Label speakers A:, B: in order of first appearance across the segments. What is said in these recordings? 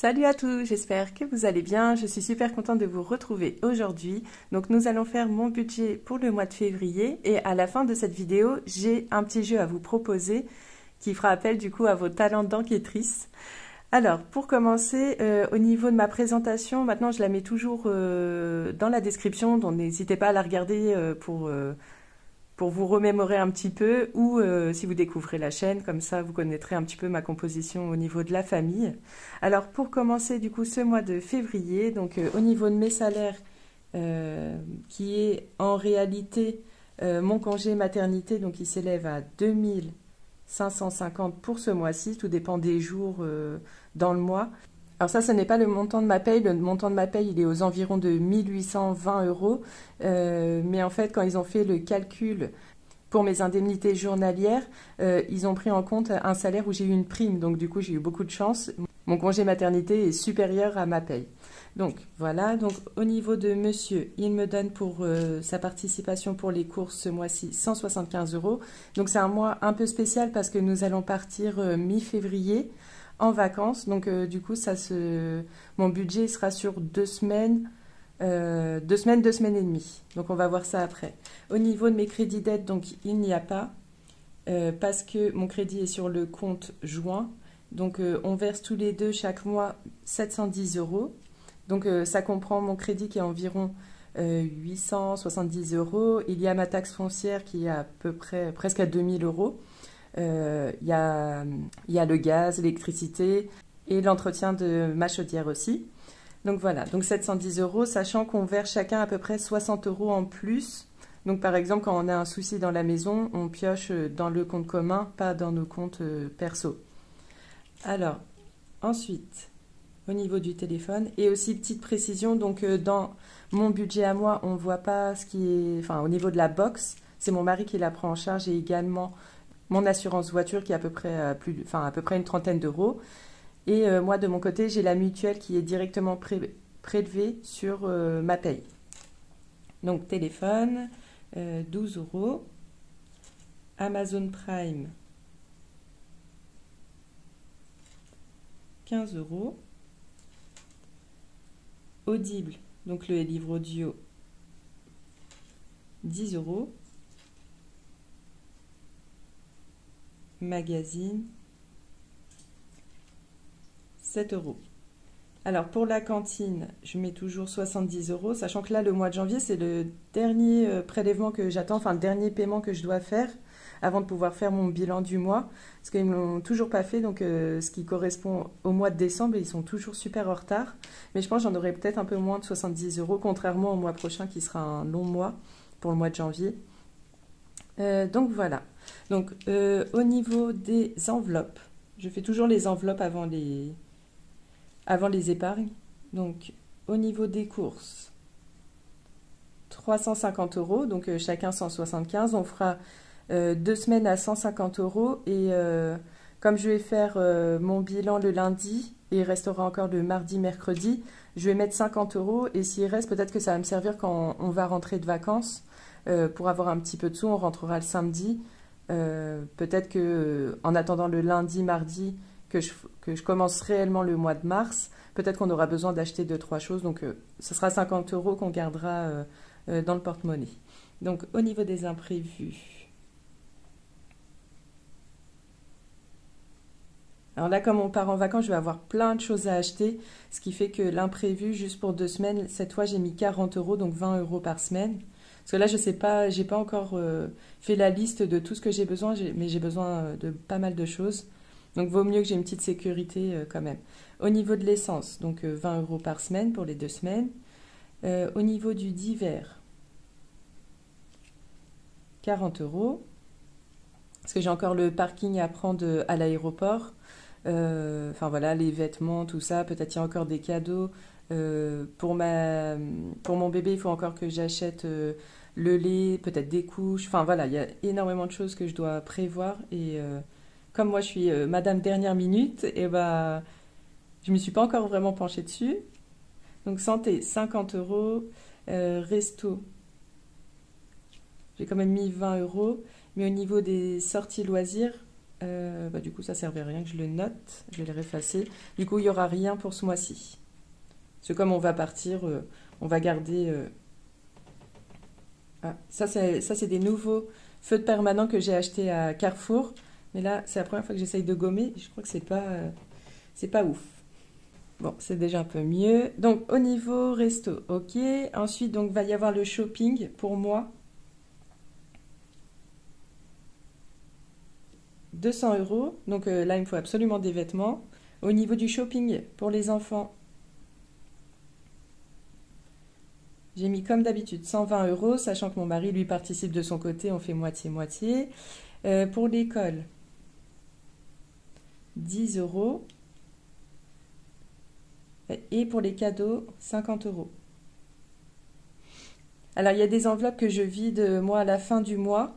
A: Salut à tous, j'espère que vous allez bien. Je suis super contente de vous retrouver aujourd'hui. Donc nous allons faire mon budget pour le mois de février et à la fin de cette vidéo, j'ai un petit jeu à vous proposer qui fera appel du coup à vos talents d'enquêtrice. Alors pour commencer, au niveau de ma présentation, maintenant je la mets toujours dans la description, donc n'hésitez pas à la regarder pour vous remémorer un petit peu ou si vous découvrez la chaîne, comme ça vous connaîtrez un petit peu ma composition au niveau de la famille. Alors pour commencer du coup ce mois de février, donc au niveau de mes salaires, qui est en réalité mon congé maternité, donc il s'élève à 2550 pour ce mois-ci, tout dépend des jours dans le mois. Alors ça, ce n'est pas le montant de ma paye. Le montant de ma paye, il est aux environs de 1820 euros. Mais en fait, quand ils ont fait le calcul pour mes indemnités journalières, ils ont pris en compte un salaire où j'ai eu une prime. Donc du coup, j'ai eu beaucoup de chance. Mon congé maternité est supérieur à ma paye. Donc voilà, donc au niveau de monsieur, il me donne pour sa participation pour les courses ce mois-ci 175 euros. Donc c'est un mois un peu spécial parce que nous allons partir mi-février en vacances. Donc du coup, mon budget sera sur 2 semaines, 2 semaines et demie. Donc on va voir ça après. Au niveau de mes crédits d'aide, donc il n'y a pas parce que mon crédit est sur le compte joint. Donc on verse tous les deux chaque mois 710 euros. Donc ça comprend mon crédit qui est environ 870 euros. Il y a ma taxe foncière qui est à peu près presque à 2000 euros. Il y a le gaz, l'électricité et l'entretien de ma chaudière aussi. Donc voilà, donc 710 euros, sachant qu'on verse chacun à peu près 60 euros en plus. Donc par exemple, quand on a un souci dans la maison, on pioche dans le compte commun, pas dans nos comptes perso. Alors, ensuite, au niveau du téléphone, et aussi petite précision, donc dans mon budget à moi, on ne voit pas ce qui est, enfin au niveau de la box, c'est mon mari qui la prend en charge et également mon assurance voiture qui est à peu près, à peu près une trentaine d'euros. Et moi, de mon côté, j'ai la mutuelle qui est directement prélevée sur ma paye. Donc, téléphone, 12 euros. Amazon Prime, 15 euros. Audible, donc le livre audio, 10 euros. Magazine, 7 euros. Alors pour la cantine, je mets toujours 70 euros, sachant que là, le mois de janvier, c'est le dernier prélèvement que j'attends, enfin le dernier paiement que je dois faire avant de pouvoir faire mon bilan du mois. Parce qu'ils ne l'ont toujours pas fait, donc ce qui correspond au mois de décembre, ils sont toujours super en retard. Mais je pense que j'en aurai peut-être un peu moins de 70 euros, contrairement au mois prochain qui sera un long mois pour le mois de janvier. Donc voilà. Donc au niveau des enveloppes, je fais toujours les enveloppes avant les épargnes. Donc au niveau des courses, 350 euros, donc chacun 175. On fera 2 semaines à 150 euros. Et comme je vais faire mon bilan le lundi et il restera encore le mardi, mercredi, je vais mettre 50 euros. Et s'il reste, peut-être que ça va me servir quand on va rentrer de vacances. Pour avoir un petit peu de sous, on rentrera le samedi. Peut-être que en attendant le lundi, mardi, que je commence réellement le mois de mars, peut-être qu'on aura besoin d'acheter 2-3 choses. Donc ce sera 50 euros qu'on gardera dans le porte-monnaie. Donc au niveau des imprévus. Alors là, comme on part en vacances, je vais avoir plein de choses à acheter. Ce qui fait que l'imprévu, juste pour 2 semaines, cette fois j'ai mis 40 euros, donc 20 euros par semaine. Parce que là, je sais pas, j'ai pas encore fait la liste de tout ce que j'ai besoin, mais j'ai besoin de pas mal de choses. Donc, vaut mieux que j'ai une petite sécurité quand même. Au niveau de l'essence, donc 20 euros par semaine pour les 2 semaines. Au niveau du divers, 40 euros. Parce que j'ai encore le parking à prendre à l'aéroport. Enfin voilà, les vêtements, tout ça. Peut-être il y a encore des cadeaux. Pour mon bébé, il faut encore que j'achète le lait, peut-être des couches. Enfin voilà, il y a énormément de choses que je dois prévoir. Et comme moi, je suis madame dernière minute, et bah, je ne me suis pas encore vraiment penchée dessus. Donc santé, 50 euros. Resto, j'ai quand même mis 20 euros. Mais au niveau des sorties loisirs, Du coup, ça servait à rien que je le note. Je vais le effacer. Du coup, il n'y aura rien pour ce mois-ci. C'est comme on va partir, on va garder... Ah, ça, c'est des nouveaux feutres permanents que j'ai achetés à Carrefour. Mais là, c'est la première fois que j'essaye de gommer. Je crois que c'est pas ouf. Bon, c'est déjà un peu mieux. Donc, au niveau resto, ok. Ensuite, donc, va y avoir le shopping pour moi. 200 euros. Donc là, il me faut absolument des vêtements. Au niveau du shopping pour les enfants, j'ai mis comme d'habitude 120 euros, sachant que mon mari, lui, participe de son côté. On fait moitié-moitié. Pour l'école, 10 euros. Et pour les cadeaux, 50 euros. Alors, il y a des enveloppes que je vide, moi, à la fin du mois.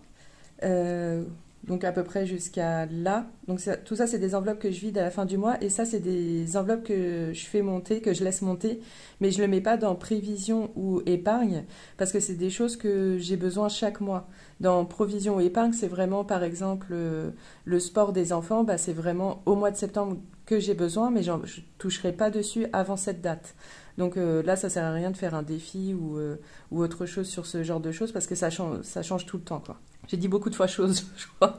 A: Euh, donc à peu près jusqu'à là. Donc tout ça, c'est des enveloppes que je vide à la fin du mois. Et ça, c'est des enveloppes que je fais monter, que je laisse monter. Mais je ne le mets pas dans prévision ou épargne, parce que c'est des choses que j'ai besoin chaque mois. Dans provision ou épargne, c'est vraiment, par exemple, le sport des enfants, bah, c'est vraiment au mois de septembre que j'ai besoin, mais je ne toucherai pas dessus avant cette date. Donc là, ça sert à rien de faire un défi ou autre chose sur ce genre de choses, parce que ça change tout le temps, quoi. J'ai dit beaucoup de fois chose, je crois.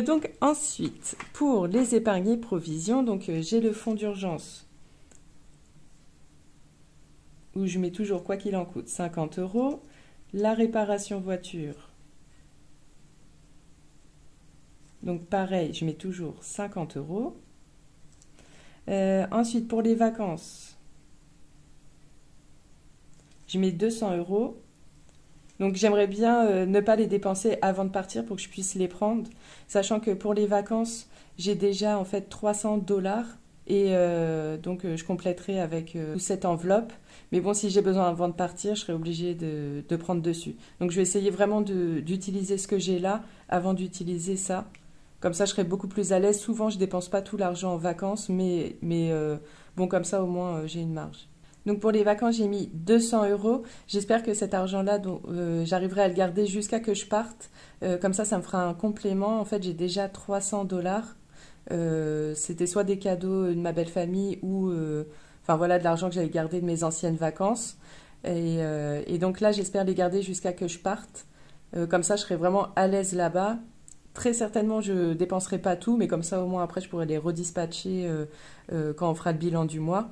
A: Donc ensuite, pour les épargnés provisions, donc j'ai le fonds d'urgence où je mets toujours quoi qu'il en coûte 50 euros. La réparation voiture, donc pareil, je mets toujours 50 euros. Ensuite, pour les vacances, je mets 200 euros. Donc j'aimerais bien ne pas les dépenser avant de partir pour que je puisse les prendre, sachant que pour les vacances, j'ai déjà en fait 300 $ et donc je compléterai avec cette enveloppe. Mais bon, si j'ai besoin avant de partir, je serai obligée de prendre dessus. Donc je vais essayer vraiment d'utiliser ce que j'ai là avant d'utiliser ça. Comme ça, je serai beaucoup plus à l'aise. Souvent, je dépense pas tout l'argent en vacances, mais bon, comme ça, au moins, j'ai une marge. Donc pour les vacances, j'ai mis 200 euros. J'espère que cet argent-là, j'arriverai à le garder jusqu'à que je parte. Comme ça me fera un complément. En fait, j'ai déjà 300 $. C'était soit des cadeaux de ma belle famille ou enfin voilà, de l'argent que j'avais gardé de mes anciennes vacances. Et donc là, j'espère les garder jusqu'à que je parte. Comme ça, je serai vraiment à l'aise là-bas. Très certainement, je ne dépenserai pas tout, mais comme ça, au moins, après, je pourrai les redispatcher quand on fera le bilan du mois.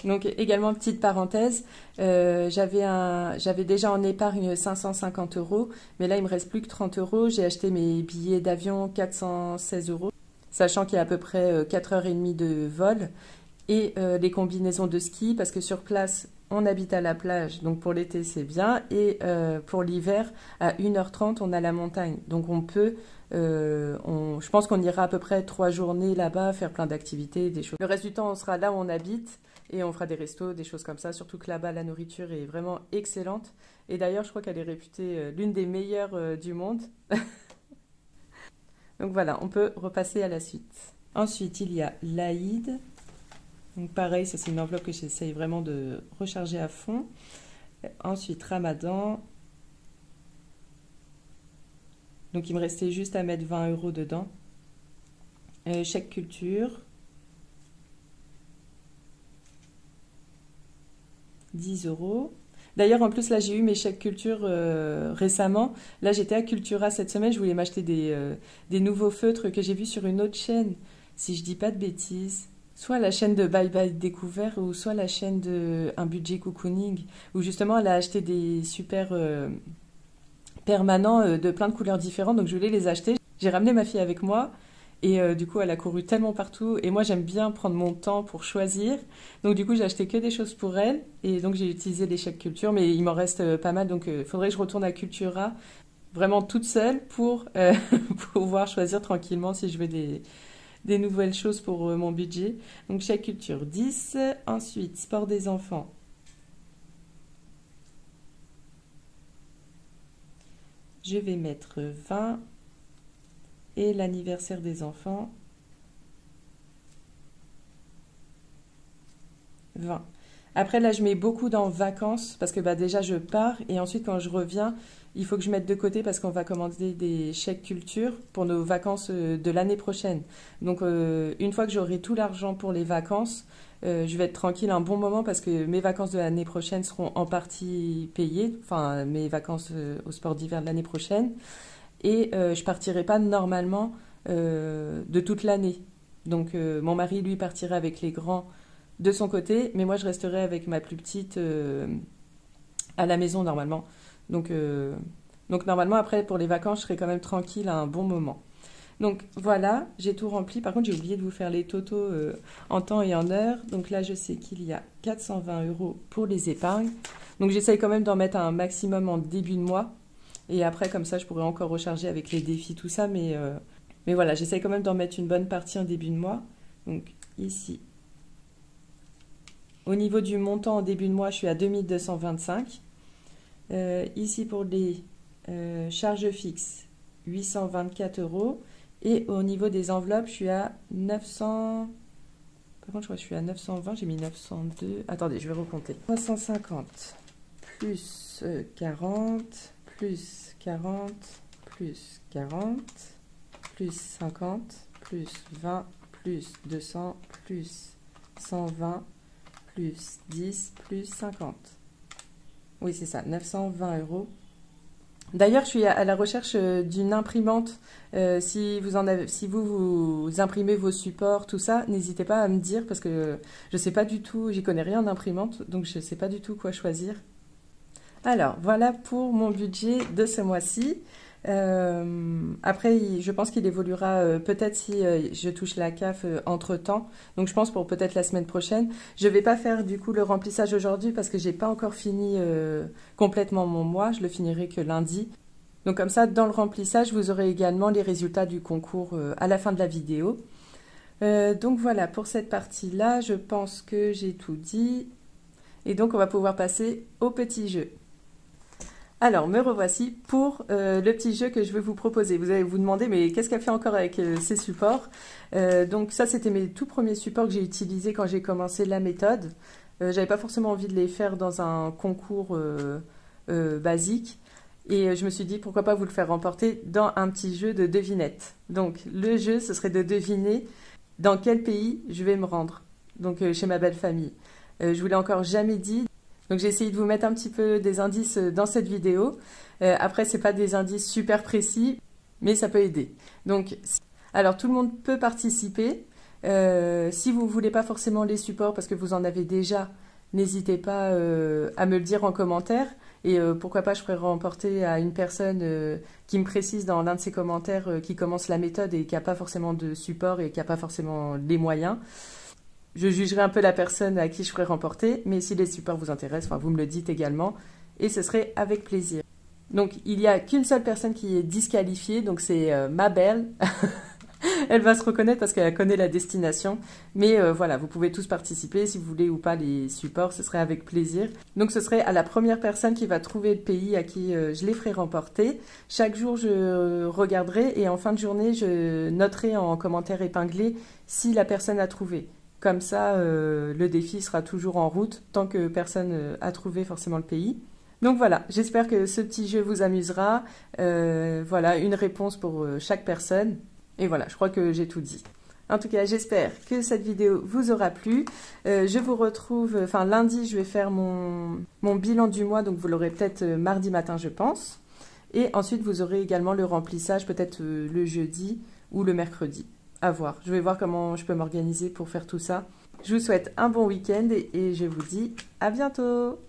A: Donc également, petite parenthèse, j'avais déjà en épargne 550 euros, mais là il me reste plus que 30 euros. J'ai acheté mes billets d'avion 416 euros, sachant qu'il y a à peu près 4h30 de vol, et les combinaisons de ski, parce que sur place on habite à la plage, donc pour l'été c'est bien, et pour l'hiver à 1h30 on a la montagne, donc on peut... je pense qu'on ira à peu près 3 journées là-bas, faire plein d'activités, des choses. Le reste du temps, on sera là où on habite et on fera des restos, des choses comme ça. Surtout que là-bas, la nourriture est vraiment excellente. Et d'ailleurs, je crois qu'elle est réputée l'une des meilleures du monde. Donc voilà, on peut repasser à la suite. Ensuite, il y a l'Aïd. Donc pareil, ça c'est une enveloppe que j'essaye vraiment de recharger à fond. Ensuite, Ramadan. Donc il me restait juste à mettre 20 euros dedans. Chèque culture. 10 euros. D'ailleurs, en plus, là, j'ai eu mes chèques culture récemment. Là, j'étais à Cultura cette semaine. Je voulais m'acheter des nouveaux feutres que j'ai vus sur une autre chaîne. Si je dis pas de bêtises. Soit la chaîne de Bye Bye Découvert ou soit la chaîne de Un Budget Cocooning. Où justement, elle a acheté des super permanents de plein de couleurs différentes. Donc, je voulais les acheter. J'ai ramené ma fille avec moi. Et du coup, elle a couru tellement partout. Et moi, j'aime bien prendre mon temps pour choisir. Donc, du coup, j'ai acheté que des choses pour elle. Et donc, j'ai utilisé les chèques culture. Mais il m'en reste pas mal. Donc, il faudrait que je retourne à Cultura vraiment toute seule pour pouvoir choisir tranquillement si je veux des nouvelles choses pour mon budget. Donc, chèque culture 10. Ensuite, sport des enfants. Je vais mettre 20. Et l'anniversaire des enfants, 20. Après, là, je mets beaucoup dans vacances parce que bah, déjà, je pars et ensuite, quand je reviens, il faut que je mette de côté parce qu'on va commander des chèques culture pour nos vacances de l'année prochaine. Donc, une fois que j'aurai tout l'argent pour les vacances, je vais être tranquille un bon moment parce que mes vacances de l'année prochaine seront en partie payées, enfin, mes vacances au sport d'hiver de l'année prochaine. Et je partirai pas normalement de toute l'année. Donc, mon mari, lui, partirait avec les grands de son côté, mais moi je resterai avec ma plus petite à la maison normalement. Donc, donc normalement après pour les vacances je serai quand même tranquille à un bon moment. Donc voilà, j'ai tout rempli. Par contre j'ai oublié de vous faire les totaux en temps et en heure. Donc là je sais qu'il y a 420 € pour les épargnes. Donc j'essaye quand même d'en mettre un maximum en début de mois. Et après comme ça je pourrais encore recharger avec les défis tout ça. Mais voilà, j'essaye quand même d'en mettre une bonne partie en début de mois. Donc ici. Au niveau du montant en début de mois, je suis à 2225. Ici pour les charges fixes, 824 €. Et au niveau des enveloppes, je suis à 900. Par contre, je crois que je suis à 920, j'ai mis 902. Attendez, je vais recompter. 350 plus 40, plus 40, plus 40, plus 50, plus 20, plus 200, plus 120, plus 10, plus 50. Oui, c'est ça, 920 €. D'ailleurs, je suis à la recherche d'une imprimante. Si vous imprimez vos supports, tout ça, n'hésitez pas à me dire parce que je ne sais pas du tout, j'y connais rien en imprimante, donc je ne sais pas du tout quoi choisir. Alors, voilà pour mon budget de ce mois-ci. Après, je pense qu'il évoluera peut-être si je touche la CAF entre-temps. Donc, je pense pour peut-être la semaine prochaine. Je ne vais pas faire du coup le remplissage aujourd'hui parce que j'ai pas encore fini complètement mon mois. Je le finirai que lundi. Donc, comme ça, dans le remplissage, vous aurez également les résultats du concours à la fin de la vidéo. Donc, voilà, pour cette partie-là, je pense que j'ai tout dit. Et donc, on va pouvoir passer au petit jeu. Alors, me revoici pour le petit jeu que je vais vous proposer. Vous allez vous demander, mais qu'est-ce qu'elle fait encore avec ces supports? Donc ça, c'était mes tout premiers supports que j'ai utilisés quand j'ai commencé la méthode. J'avais pas forcément envie de les faire dans un concours basique. Et je me suis dit, pourquoi pas vous le faire remporter dans un petit jeu de devinette. Donc, le jeu, ce serait de deviner dans quel pays je vais me rendre. Donc, chez ma belle famille. Je vous l'ai encore jamais dit. Donc j'ai essayé de vous mettre un petit peu des indices dans cette vidéo. Après, ce n'est pas des indices super précis, mais ça peut aider. Donc, alors tout le monde peut participer. Si vous ne voulez pas forcément les supports parce que vous en avez déjà, n'hésitez pas à me le dire en commentaire. Et pourquoi pas, je ferai remporter à une personne qui me précise dans l'un de ses commentaires qui commence la méthode et qui n'a pas forcément de support et qui n'a pas forcément les moyens. Je jugerai un peu la personne à qui je ferai remporter, mais si les supports vous intéressent, vous me le dites également, et ce serait avec plaisir. Donc, il n'y a qu'une seule personne qui est disqualifiée, donc c'est ma belle. Elle va se reconnaître parce qu'elle connaît la destination. Mais voilà, vous pouvez tous participer, si vous voulez ou pas les supports, ce serait avec plaisir. Donc, ce serait à la première personne qui va trouver le pays à qui je les ferai remporter. Chaque jour, je regarderai et en fin de journée, je noterai en commentaire épinglé si la personne a trouvé. Comme ça, le défi sera toujours en route tant que personne a trouvé forcément le pays. Donc voilà, j'espère que ce petit jeu vous amusera. Voilà, une réponse pour chaque personne. Et voilà, je crois que j'ai tout dit. En tout cas, j'espère que cette vidéo vous aura plu. Je vous retrouve, lundi, je vais faire mon bilan du mois, donc vous l'aurez peut-être mardi matin, je pense. Et ensuite, vous aurez également le remplissage, peut-être le jeudi ou le mercredi. À voir. Je vais voir comment je peux m'organiser pour faire tout ça. Je vous souhaite un bon week-end et je vous dis à bientôt.